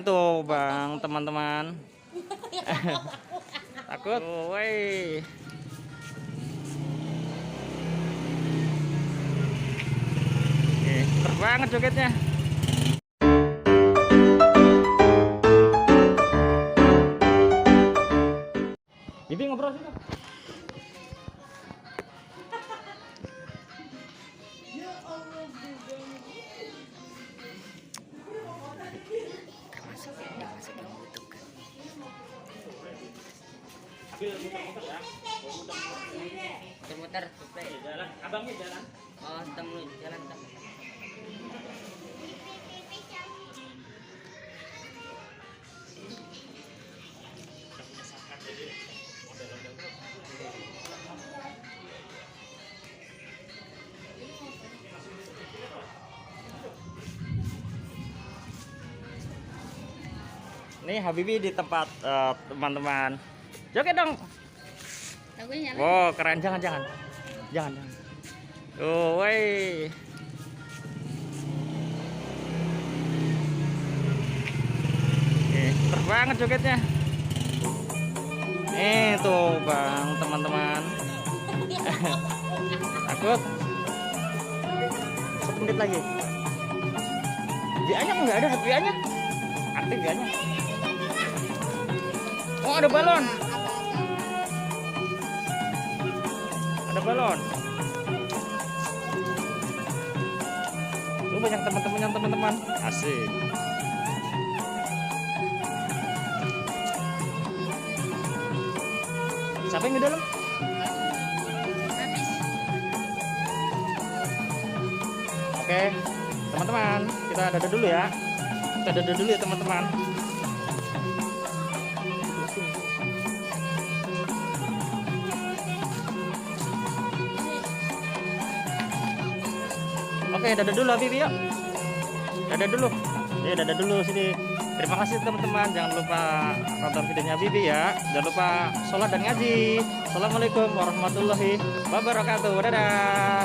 Tuh bang, teman-teman. Takut? Woi. Keren banget jogetnya. Bibi ngobrol sih. Muter-muter Jalan, abangnya jalan. oh temu jalan tak Nih Habibie di tempat teman-teman. Joget dong. lagunya nyala. Wow, keren. Jangan. Oh, woi. Keren banget jogetnya. Tuh bang, teman-teman. Takut? 1 menit lagi. VA-nya nggak ada, VA-nya. Aktif VA-nya. Oh, ada balon. Ada balon. Lu banyak teman-teman. Asik. Siapa yang di dalam? Habis. Oke, teman-teman, kita dadah dulu ya. Kita dadah dulu ya, teman-teman. Oke, dadah dulu Habibie yuk. Dadah dulu. Dadah dulu sini. Terima kasih teman-teman. Jangan lupa nonton videonya Habibie ya. Jangan lupa sholat dan ngaji. Assalamualaikum warahmatullahi wabarakatuh. Dadah.